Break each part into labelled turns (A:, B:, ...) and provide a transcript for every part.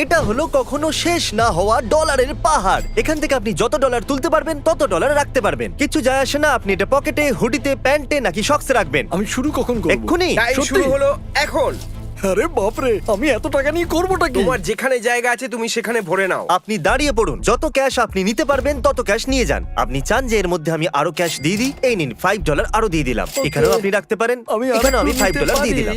A: এটা হলো কখনো শেষ না হওয়া ডলারের পাহাড়। এখান থেকে আপনি যত ডলার তুলতে পারবেন তত ডলার রাখতে পারবেন। কিছু যায় আসে না আপনি এটা পকেটে, হুডিতে, প্যান্টে নাকি শক্সে রাখবেন।
B: আমি শুরু কখন করব?
A: এক্ষুনি।
C: টাইম
B: সত্যি?
C: শুরু হলো এখন।
B: আরে বাপরে, আমি এত টাকা নিয়ে করবোটা কি?
C: তোমার যেখানে জায়গা আছে তুমি সেখানে ভরে নাও।
A: আপনি দাঁড়িয়ে পড়ুন, যত ক্যাশ আপনি নিতে পারবেন তত ক্যাশ নিয়ে যান। আপনি চান যে এর মধ্যে আমি আরো ক্যাশ দিয়ে দিই, এই নিন $5 আরো দিয়ে দিলাম।
B: Okay.
A: এখানেও আপনি রাখতে পারেন,
B: আমি
A: এখানেও আমি
B: আরেকটু নিতে
A: $5 দিয়ে
B: পারি।
A: দিলাম।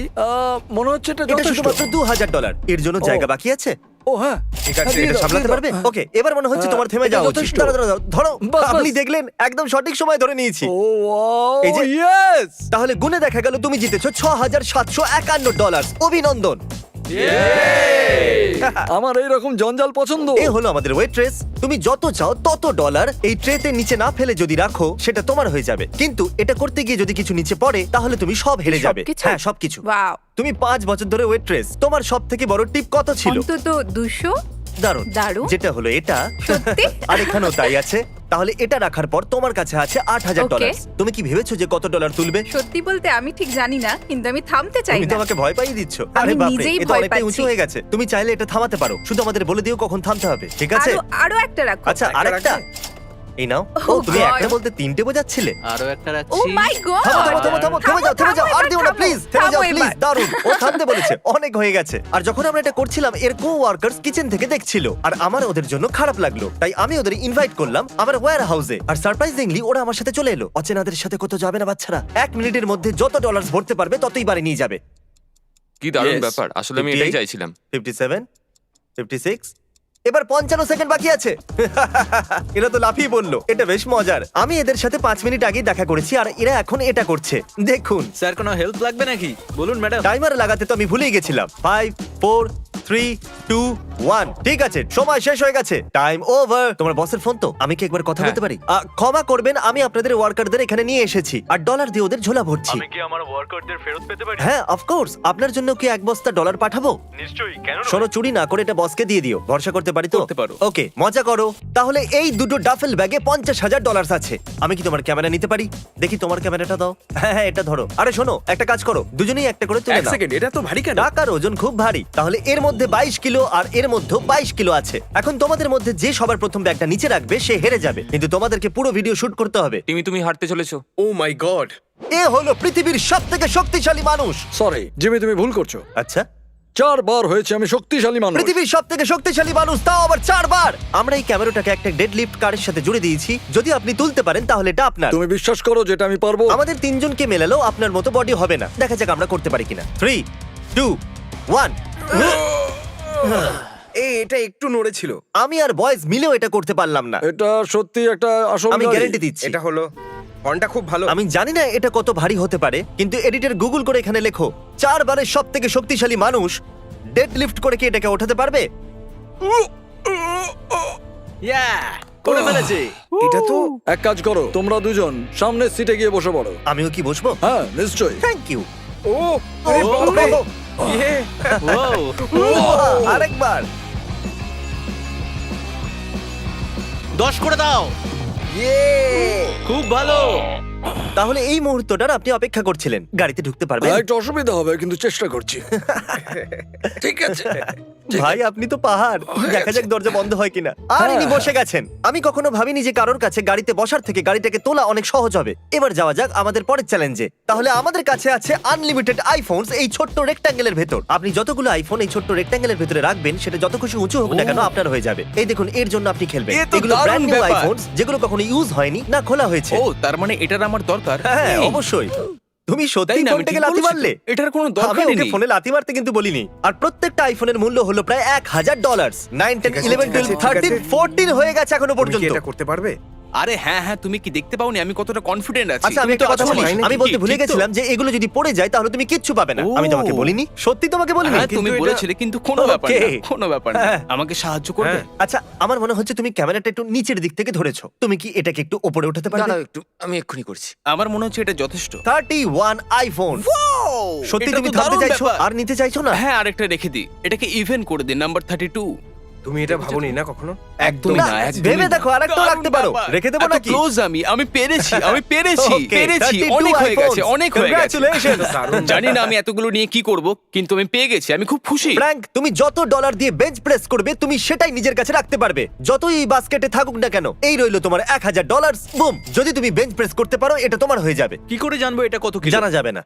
B: মনে হচ্ছে এটা
A: এটা
B: যথেষ্ট।
A: শুধুমাত্র $2000। এর জন্য
B: ও।
A: জায়গা বাকি আছে?
B: ও হ্যাঁ,
C: ঠিক আছে,
B: হ্যাঁ, দিয়ে
C: এটা
B: দাও,
A: সামলাতে
B: দিয়ে দাও।
A: পারবে? ওকে, এবার মনে হচ্ছে তোমার থেমে
B: এটা
A: যাওয়া উচিত।
B: যথেষ্ট।
A: দাঁড়াও, দাঁড়াও, ধরো।
B: বাস,
A: আপনি
B: বাস।
A: দেখলেন একদম সঠিক সময় ধরে নিয়েছি।
B: ও ওয়াও,
A: এই যে
B: ইয়েস!
A: তাহলে গুনে দেখা গেল তুমি জিতেছো $6751। অভিনন্দন।
B: আমার এইরকম জঞ্জাল পছন্দ।
A: এ হলো আমাদের ওয়েট্রেস। তুমি যত চাও তত ডলার এই ট্রেতে নিচে না ফেলে যদি রাখো সেটা তোমার হয়ে যাবে, কিন্তু এটা করতে গিয়ে যদি কিছু নিচে পড়ে তাহলে তুমি সব হেরে যাবে।
D: সবকিছু?
A: হ্যাঁ, সবকিছু।
D: ওয়াও,
A: তুমি 5 বছর ধরে ওয়েট্রেস, তোমার সব থেকে বড় টিপ কত ছিল?
D: অন্তত 200।
A: দারুণ।
D: দারুণ।
A: যেটা হলো এটা।
D: সত্যি?
A: আর এখানেও তাই আছে। তাহলে এটা রাখার পর তোমার কাছে আছে $8000।
D: Okay.
A: তুমি কি ভেবেছো যে কত ডলার তুলবে?
D: সত্যি বলতে আমি ঠিক জানি না, কিন্তু আমি থামতে চাই
A: তুমি তো
D: না।
A: আমাকে ভয় পাইয়ে দিচ্ছ।
D: আমি
A: আরে বাপরে,
D: নিজেই
A: এটা
D: ভয়
A: অনেকটাই উঁচু
D: পাচ্ছি।
A: হয়ে গেছে। তুমি চাইলে এটা থামাতে পারো, শুধু আমাদের বলে দিও কখন থামতে হবে, ঠিক আছে?
D: আরো একটা রাখো।
A: আচ্ছা,
C: একটা
A: আরেকটা। এই নাও। ও,
D: Oh
A: তুমি
D: God.
A: একটা বলতে তিনটে বোঝাচ্ছিলে।
E: আরো একটা
D: ও
E: রাখছি।
D: মাই গড।
A: থামো, থামো, থামো, থামো, থেমে যাও, থেমে যাও, আর দিও না, প্লিজ, থেমে যাও, প্লিজ। দারুণ, ও থামতে বলেছে, অনেক হয়ে গেছে। আর যখন আমরা এটা করছিলাম, এর কো-ওয়ার্কার্স কিচেন থেকে দেখছিল, আর আমার ওদের জন্য খারাপ লাগলো, তাই আমি ওদের ইনভাইট করলাম আমার ওয়্যার হাউসে। আর সারপ্রাইজিংলি ওরা আমার সাথে চলে এলো। অচেনাদের সাথে কত যাবে না বাচ্চারা। 1 মিনিটের মধ্যে যত ডলার ভরতে পারবে ততই বাড়ি নিয়ে যাবে।
F: কি দারুণ
B: Yes.
F: ব্যাপার, আসলে আমি
A: 58,
F: এটাই চাইছিলাম।
A: 57, 56, এবার 55 সেকেন্ড বাকি আছে। এরা তো লাফিয়ে বললো, এটা বেশ মজার। আমি এদের সাথে 5 মিনিট আগেই দেখা করেছি আর এরা এখন এটা করছে। দেখুন,
E: স্যার কোনো হেল্প লাগবে নাকি বলুন ম্যাডাম।
A: টাইমার লাগাতে তো আমি ভুলেই গেছিলাম। 5, 4, 3, 2, 1। ঠিক আছে, সময় শেষ হয়ে গেছে। Time over. তোমার বসের ফোন তো? আমি কি একবার কথা
F: হ্যাঁ।
A: বলতে পারি? ক্ষমা করবেন, আমি আপনাদের ওয়ার্কারদের এখানে নিয়ে এসেছি আর ডলার দিয়ে ওদের ঝোলা ভরছি।
G: আমি কি আমার ওয়ার্কারদের ফেরত পেতে পারি?
A: হ্যাঁ, অফকোর্স। আপনার জন্য কি 1 বস্তা ডলার পাঠাবো?
G: নিশ্চয়ই, কেন নয়?
A: শোনো, চুরি না করে এটা বসকে দিয়ে দিও। ভরসা করতে পারি তো?
E: করতে পারো।
A: ওকে, মজা করো। তাহলে এই দুটো ডাফেল ব্যাগে $50,000 আছে। আমি কি তোমার ক্যামেরা নিতে পারি? দেখি তোমার ক্যামেরাটা দাও। হ্যাঁ হ্যাঁ, এটা ধরো। আরে শোনো, একটা কাজ করো, দুজনেই একটা করে তুলে
C: এক
A: নাও।
C: সেকেন্ড, এটা তো ভারী কেন?
A: টাকার ওজন খুব ভারী। তাহলে এর মধ্যে 22 কিলো আর এর মধ্যে 22 কিলো আছে। এখন তোমাদের মধ্যে যে সবার প্রথম ব্যাগটা নিচে রাখবে সে হেরে যাবে, কিন্তু তোমাদেরকে পুরো ভিডিও শুট করতে হবে।
F: তুমি হাঁটতে চলেছো।
C: ও মাই গড।
A: এ হলো পৃথিবীর সবথেকে শক্তিশালী মানুষ।
B: সরি জিমি, তুমি ভুল করছো।
A: আচ্ছা,
B: 4 বার হয়েছে আমি শক্তিশালী মানুষ।
A: পৃথিবীর সবথেকে শক্তিশালী মানুষ, তাও আবার 4 বার। আমরা এই ক্যামেরাটাকে একটা ডেড লিফট কারের সাথে জুড়ে দিয়েছি। যদি আপনি তুলতে পারেন তাহলে এটা আপনার।
B: তুমি বিশ্বাস করো যেটা আমি পারবো?
A: আমাদের 3 জনকে মেলালেও আপনার মতো বডি হবে না। দেখা যাক আমরা করতে পারি কিনা। 3, 2, 1।
C: এটা একটু নড়েছিল।
A: আমি আর বয়েজ মিলেও এটা করতে পারলাম না।
B: এটা সত্যি একটা আসল
A: আমি
B: গাড়ি।
A: গ্যারান্টি দিচ্ছি।
C: এটা হলো ফন্টটা খুব ভালো।
A: আমি জানি না এটা কত ভারী হতে পারে, কিন্তু এডিটর গুগল করে এখানে লেখো 4 বারের সব থেকে শক্তিশালী মানুষ ডেড লিফট করে কি এটাকে ওঠাতে পারবে?
E: ইয়া করে ফেলেছি।
C: এটা তো
B: এক কাজ করো, তোমরা দুজন সামনের সিটে গিয়ে বসে পড়ো।
A: আমিও কি বসবো?
B: হ্যাঁ নিশ্চয়ই।
A: Thank you.
C: ও আরে বাপরে। ইয়ে।
A: আরেকবার।
E: 10 করে দাও।
C: ইয়ে।
E: খুব ভালো।
A: তাহলে এই মুহূর্তটার আপনি অপেক্ষা করছিলেন। গাড়িতে ঢুকতে পারবেন?
B: একটু অসুবিধা হবে কিন্তু চেষ্টা করছি। ঠিক আছে।
A: ভাই, আপনি তো পাহাড়। দেখা যাক দরজা বন্ধ হয় কিনা। আর ইনি বসে গেছেন। আমি কখনো ভাবিনি যে কারোর কাছে গাড়িতে বসার থেকে গাড়িটাকে তোলা অনেক সহজ হবে। এবার যাওয়া যাক আমাদের পরের চ্যালেঞ্জে। তাহলে আমাদের কাছে আছে আনলিমিটেড আইফোনস এই ছোট্ট রেক্ট্যাঙ্গেলের ভেতর। আপনি যতগুলো আইফোন এই ছোট্ট রেক্ট্যাঙ্গেলের ভেতরে রাখবেন, সেটা যত খুশি উঁচু হোক না কেন আপনার হয়ে যাবে। এই দেখুন, এর জন্য আপনি খেলবেন।
E: এ তো
A: এগুলো
E: দারুণ
A: ব্র্যান্ড নিউ
E: ব্যাপার।
A: আইফোনস, যেগুলো কখনো ইউজ হয়নি না খোলা হয়েছে।
E: ও তার মানে এটার আমার দরকার।
A: হ্যাঁ,
E: এই,
A: অবশ্যই। তুমি সত্যি
E: তাই না, আমি
A: ফোনটাকে
E: ঠিক
A: লাথি
E: বলেছি তো।
A: মারলে?
E: এটার কোনো
A: আমি
E: দরকারই
A: ওকে
E: নেই।
A: ফোনে লাথি মারতে কিন্তু বলিনি। আর প্রত্যেকটা আইফোনের মূল্য হলো প্রায় $1000। 9, 10,
C: ঠিক আছে,
A: 11,
C: ঠিক আছে,
A: 12, 13,
C: ঠিক আছে।
A: 14 হয়ে গেছে এখনো
C: তুমি কি
A: পর্যন্ত।
C: এটা করতে পারবে?
E: আরে হ্যাঁ হ্যাঁ, তুমি কি দেখতে পাওনি আমি কতটা কনফিডেন্ট আছি?
A: আচ্ছা, আমি
E: তুমি তো
A: একটা কথা
E: আছো
A: বলি।
E: নাকি?
A: আমি বলতে ভুলে
E: ঠিক তো?
A: গেছিলাম যে এগুলো যদি পড়ে যায় তাহলে তুমি কিচ্ছু পাবে না।
E: ও।
A: আমি তোমাকে বলিনি? সত্যি তোমাকে বলিনি?
E: হ্যাঁ তুমি
C: কিন্তু এটা-
E: বলেছিলে, কিন্তু কোনো ব্যাপার না,
A: Okay.
E: কোনো ব্যাপার না।
A: হ্যাঁ।
E: আমাকে সাহায্য করবে?
C: হ্যাঁ।
A: আচ্ছা, আমার মনে হচ্ছে তুমি ক্যামেরাটা একটু নিচের দিক থেকে ধরেছো। তুমি কি এটাকে একটু উপরে উঠাতে পারবে?
F: দাঁড়াও একটু, আমি এক্ষুনি করছি।
E: আমার মনে হচ্ছে এটা যথেষ্ট।
A: 31 আইফোন। সত্যি
E: এটা
A: তুমি
E: তো
A: থামতে
E: দারুণ
A: চাইছো
E: ব্যাপার।
A: আর নিতে চাইছো না?
E: হ্যাঁ আরেকটা রেখে দিই, এটাকে ইভেন করে দিন, নাম্বার 32।
C: তুমি এটা ভাবোনি না কখনো?
E: একদমই
A: না,
E: না, একদমই
A: ভেবে
E: না।
A: দেখো, আরেকটাও
E: দারুণ
A: রাখতে পারো।
E: ব্যাপার।
A: রেখে দেবো
E: এত
A: নাকি?
E: close আমি পেরেছি, পেরেছি,
A: Okay,
E: পেরেছি।
A: 32
E: অনেক হয়ে গেছে,
A: iPhones.
E: অনেক হয়ে গেছে।
A: Congratulations.
E: জানি না আমি এতগুলো নিয়ে কি করব, কিন্তু আমি পেয়ে গেছি, আমি খুব খুশি।
A: ফ্র্যাঙ্ক, তুমি যত ডলার দিয়ে বেঞ্চ প্রেস করবে তুমি সেটাই নিজের কাছে রাখতে পারবে, যতই এই বাস্কেটে থাকুক না কেন। এই রইলো তোমার $1000। বুম, যদি তুমি বেঞ্চ প্রেস করতে পারো এটা তোমার হয়ে যাবে।
H: কি করে জানবো এটা কত কিলো?
A: জানা যাবে না।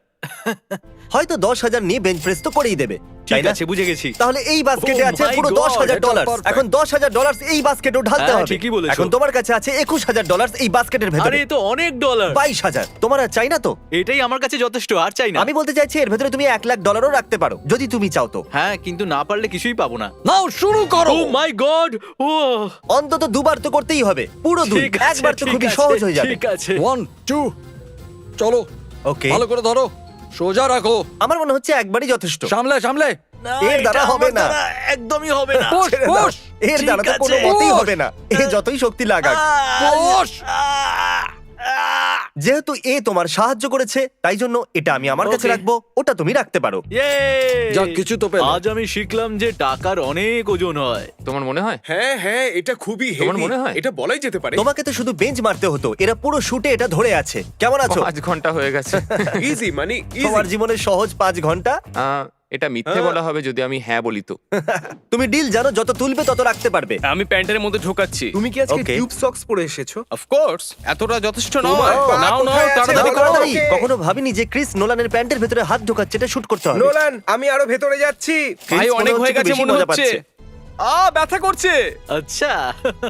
A: হয়তো 10,000 নিয়ে বেঞ্চ প্রেস তো করেই দেবে, তাই
H: ঠিক
A: না?
H: আছে, বুঝে গেছি।
A: তাহলে এই বাস্কেটে
H: Oh
A: আছে
H: my
A: পুরো
H: God,
A: $10,000।
H: এটা perfect.
A: এখন $10,000 এই বাস্কেটে ঢালতে
H: হ্যাঁ,
A: হবে।
H: ঠিকই বলেছো।
A: এখন তোমার কাছে আছে $21,000 এই বাস্কেটের
H: আরে
A: ভেতরে।
H: এ তো অনেক ডলার।
A: 22,000। তোমার আর চাই না তো?
H: এটাই আমার কাছে যথেষ্ট, আর চাই না।
A: আমি বলতে চাইছি এর ভেতরে তুমি $1,00,000 রাখতে পারো যদি তুমি চাও তো।
H: হ্যাঁ, কিন্তু না পারলে কিছুই পাবো না।
B: নাও শুরু করো।
H: ও মাই গড! ও
A: অন্তত দুবার তো করতেই হবে, পুরো দুই।
H: ঠিক আছে,
A: একবার তো
H: ঠিক
A: খুবই
H: আছে,
A: সহজ হয়ে যাবে।
H: ঠিক আছে।
B: 1 2 চলো,
A: ওকে,
B: ভালো করে ধরো, সোজা রাখো,
A: আমার মনে হচ্ছে একবারই যথেষ্ট।
B: সামলে সামলে।
H: না,
A: এর দ্বারা
H: এটা
A: হবে
H: আমার
A: না।
H: দ্বারা একদমই হবে না।
B: পুশ
A: ছেড়ে দাও।
B: পুশ
A: এর
H: ঠিক
A: দ্বারা তো কোনো
H: আছে।
A: মতেই
B: পুশ।
A: হবে না, এ যতই শক্তি লাগাক।
B: পুশ।
A: যেহেতু এ তোমার সাহায্য করেছে তাই জন্য এটা আমি আমার কাছে
H: Okay.
A: রাখবো, ওটা তুমি রাখতে পারো।
B: যাক, কিছু তো পেলে।
H: আজ আমি শিখলাম যে টাকার অনেক ওজন হয়।
F: তোমার মনে হয়?
C: হ্যাঁ হ্যাঁ, এটা খুবই
F: তোমার
C: হেভি।
F: মনে হয়?
C: এটা বলাই যেতে পারে।
A: তোমাকে তো শুধু বেঞ্চ মারতে হতো, এরা পুরো শুটে এটা ধরে আছে। কেমন আছো?
F: 5 ঘন্টা হয়ে গেছে।
C: ইজি মানে
A: তোমার
C: ইজি।
A: জীবনের সহজ 5 ঘন্টা।
F: এটা মিথ্যে বলা হবে যদি আমি হ্যাঁ বলি তো।
A: তুমি ডিল জানো, যত তুলবে তত রাখতে পারবে।
E: আমি প্যান্টের মধ্যে ঢোকাচ্ছি।
C: তুমি কি আজকে
A: Okay.
C: টিউব সক্স পরে এসেছো?
E: অফ কোর্স, এতটা যথেষ্ট
C: তোমার
E: নয়।
C: পা
E: নাও নাও,
C: কোথায় আছে?
E: তাড়াতাড়ি
C: বলো।
E: করো।
A: তাড়াতাড়ি।
C: Okay.
A: কখনো ভাবিনি যে ক্রিস নোলানের প্যান্টের ভেতরে হাত ঢোকাচ্ছে, এটা শুট করতে হবে।
C: নোলান, আমি আরো ভেতরে যাচ্ছি।
A: ক্রিস
E: ভাই
A: মনে
E: অনেক
A: হচ্ছে
E: হয়ে গেছে
A: বেশি
E: মনে
A: মজা
E: হচ্ছে।
A: পাচ্ছে।
E: ব্যথা করছে।
H: আচ্ছা।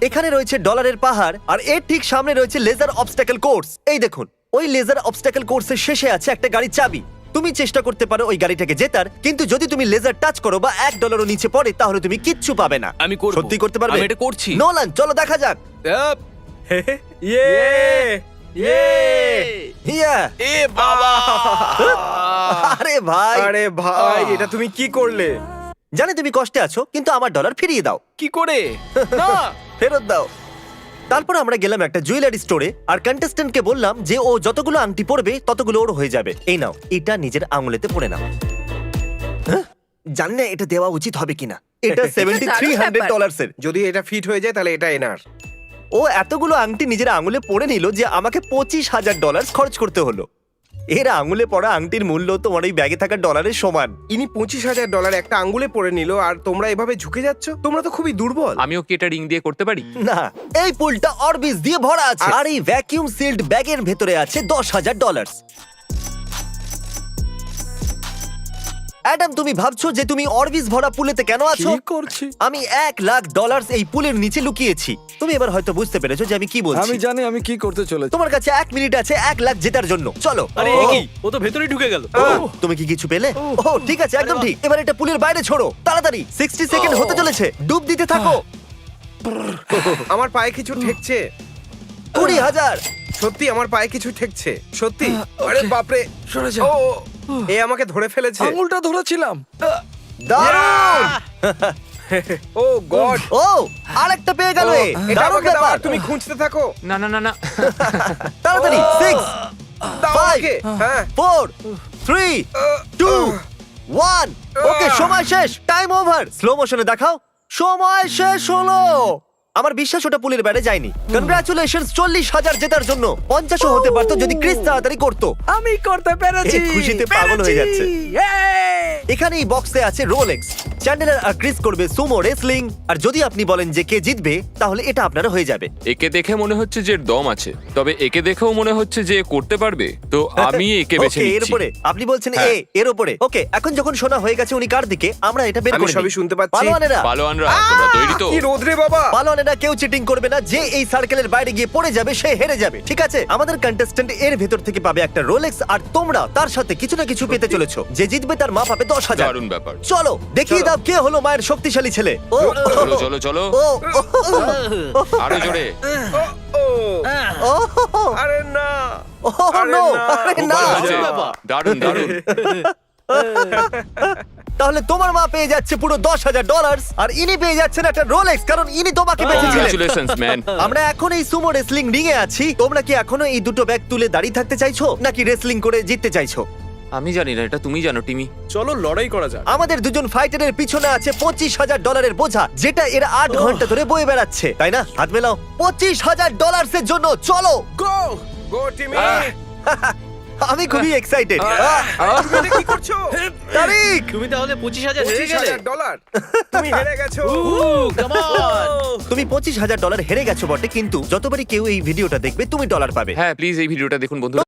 A: এখানে রয়েছে ডলারের পাহাড়, আর এর ঠিক সামনে রয়েছে লেজার অবস্টাকেল কোর্স। এই দেখুন, ওই লেজার অবস্টাকেল কোর্সের শেষে আছে একটা গাড়ির চাবি। তুমি চেষ্টা করতে পারো ওই গাড়িটাকে জেতার, কিন্তু যদি তুমি লেজার টাচ করো বা $1 নিচে পড়ে তাহলে তুমি কিচ্ছু পাবে না।
E: আমি করব।
A: সত্যি করতে পারবে?
E: আমি এটা করছি।
A: নোলান, চলো দেখা যাক।
E: আপ,
C: ইয়ে! ইয়ে!
A: হিয়া!
E: এ বাবা!
A: আরে ভাই,
C: আরে ভাই, এটা তুমি কি করলে?
A: জানি তুমি কষ্টে আছো, কিন্তু আমার ডলার ফিরিয়ে দাও,
E: কি করে? না,
A: ফেরত দাও। তারপর আমরা গেলাম একটা জুয়েলারি স্টোরে, আর কন্টেস্ট্যান্টকে বললাম যে ও যতগুলো আংটি পরবে ততগুলো ওর হয়ে যাবে। এই নাও, এটা নিজের আঙুলেতে পরে নাও। হ্যাঁ? জানি না এটা দেওয়া উচিত হবে কিনা। এটা $7,300 এর।
C: যদি এটা ফিট হয়ে যায় তাহলে এটা এনার।
A: ও এতগুলো আংটি নিজের আঙুলে পরে নিল যে আমাকে $25,000 খরচ করতে হলো। এর আঙুলে পড়া আংটির মূল্য তোমার ওই ব্যাগে থাকা ডলারের সমান।
C: ইনি $25,000 একটা আঙ্গুলে পরে নিল, আর তোমরা এভাবে ঝুঁকে যাচ্ছ? তোমরা তো খুবই দুর্বল।
F: আমিও কি এটা রিং দিয়ে করতে পারি?
A: না, এই পুলটা অরবিস দিয়ে ভরা আছে, আর এই ভ্যাকিউম সিল্ড ব্যাগের ভেতরে আছে $10,000। অ্যাডাম, তুমি ভাবছো যে তুমি অরবিস ভরা পুলেতে কেন আছো?
B: কি করছি?
A: আমি $1,00,000 এই পুলের নিচে লুকিয়েছি। তুমি এবার হয়তো বুঝতে পেরেছো যে আমি কি বলছি।
B: আমি জানি আমি কি করতে চলেছি।
A: তোমার কাছে 1 মিনিট আছে 1 লাখ জেতার জন্য। চলো।
H: আরে
A: ও,
H: এ কি? ও তো ভেতরেই ঢুকে গেল।
A: তুমি কি কিছু পেলে? ও ঠিক আছে, একদম ঠিক। এবার এটা পুলের বাইরে ছোড়ো তাড়াতাড়ি। 60 সেকেন্ড হতে চলেছে, ডুব দিতে থাকো।
C: আমার পায়ে কিছু ঠেকছে।
A: 20,000।
C: সত্যি আমার পায়ে কিছু ঠেকছে, সত্যি। আরে বাপরে,
B: সরে যা।
C: ও এ আমাকে ধরে ফেলেছে।
B: আঙুলটা ধরেছিলাম।
A: দারুণ!
C: ও গড,
A: ও আরেকটা পেয়ে গেল এ।
C: এটা
A: দারুণ
C: আমাকে দাও,
A: ব্যাপার।
C: আর তুমি খুঁজতে থাকো।
F: না না না না।
A: তাড়াতাড়ি 6
C: দাও
A: 5
C: আমাকে। হ্যাঁ
A: 4 3 2 1। ওকে, সময় শেষ, টাইম ওভার। স্লো মোশনে দেখাও। সময় শেষ হলো। আমার বিশ্বাস ওটা পুলের বাইরে যায়নি। কনগ্রাচুলেশনস 40,000 জেতার জন্য। 50ও হতে পারতো যদি ক্রিস তাড়াতাড়ি করতো।
B: আমি করতে পেরেছি।
A: এ খুশিতে পাগল হয়ে যাচ্ছে। এখানে এই বক্সে আছে রোলেক্স। চ্যান্ডেলার আর ক্রিস করবে সুমো রেসলিং, আর যদি আপনি বলেন যে কে জিতবে তাহলে এটা আপনার হয়ে যাবে।
F: একে দেখে মনে হচ্ছে যে এর দম আছে, তবে একে দেখেও মনে হচ্ছে যে এ করতে পারবে, তো আমি একে বেছে
A: ওকে, এর
F: নিচ্ছি।
A: উপরে আপনি বলছেন এ, এর উপরে। ওকে, এখন যখন শোনা হয়ে গেছে উনি কার দিকে, আমরা এটা বের
C: আমি
A: করে
C: সবই শুনতে পাচ্ছি।
A: পালোয়ানেরা,
F: পালোয়ানরা তোমরা তৈরি তো?
C: কি রোদরে বাবা।
A: পালোয়ানেরা কেউ চিটিং করবে না। যে এই সার্কেলের বাইরে গিয়ে পড়ে যাবে সে হেরে যাবে, ঠিক আছে? আমাদের কন্টেস্ট্যান্ট এর ভেতর থেকে পাবে একটা রোলেক্স, আর তোমরা তার সাথে কিছু না কিছু পেতে চলেছো। যে জিতবে তার মা পাবে 10,000।
F: দারুণ ব্যাপার।
A: চলো দেখিয়ে দাও কে হলো মায়ের শক্তিশালী ছেলে। ও
F: চলো চলো চলো,
A: ও
F: আরো জোরে।
C: ও
A: ও
C: আরে না,
A: ও
C: আরে
A: নো,
C: না।
A: আরে
F: খুব
A: না।
F: ভালো হয়েছে।
H: ব্যাপার।
F: দারুণ দারুণ।
A: তাহলে তোমার মা পেয়ে যাচ্ছে পুরো $10,000, আর ইনি পেয়ে যাচ্ছেন একটা রোলেক্স, কারণ ইনি তোমাকে বেঁচেছিলেন।
F: Congratulations man.
A: আমরা এখন এই সুমো রেসলিং রিং এ আছি। তোমরা কি এখনো এই দুটো ব্যাগ তুলে দাঁড়িয়ে থাকতে চাইছো, নাকি রেসলিং করে জিততে চাইছো?
F: আমি জানি না, এটা তুমি জানো টিমি।
B: চলো লড়াই করা যাক।
A: আমাদের দুজন ফাইটারের পিছনে আছে $25,000 বোঝা, যেটা এর 8 ঘন্টা ধরে বয়ে বেড়াচ্ছে, তাই না? হাত মেলাও। $25,000 এর জন্য চলো।
C: গো গো টিমি।
A: আমি খুবই এক্সাইটেড।
C: তুমি এটা কি করছো?
A: তারিক,
H: তুমি তাহলে 25,000 হেরে গেলে।
C: $25,000 তুমি হেরে গেছো।
H: Come on.
A: তুমি $25,000 হেরে গেছো বটে, কিন্তু যতবারই কেউ এই ভিডিওটা দেখবে তুমি ডলার পাবে।
F: হ্যাঁ প্লিজ এই ভিডিওটা দেখুন বন্ধুরা।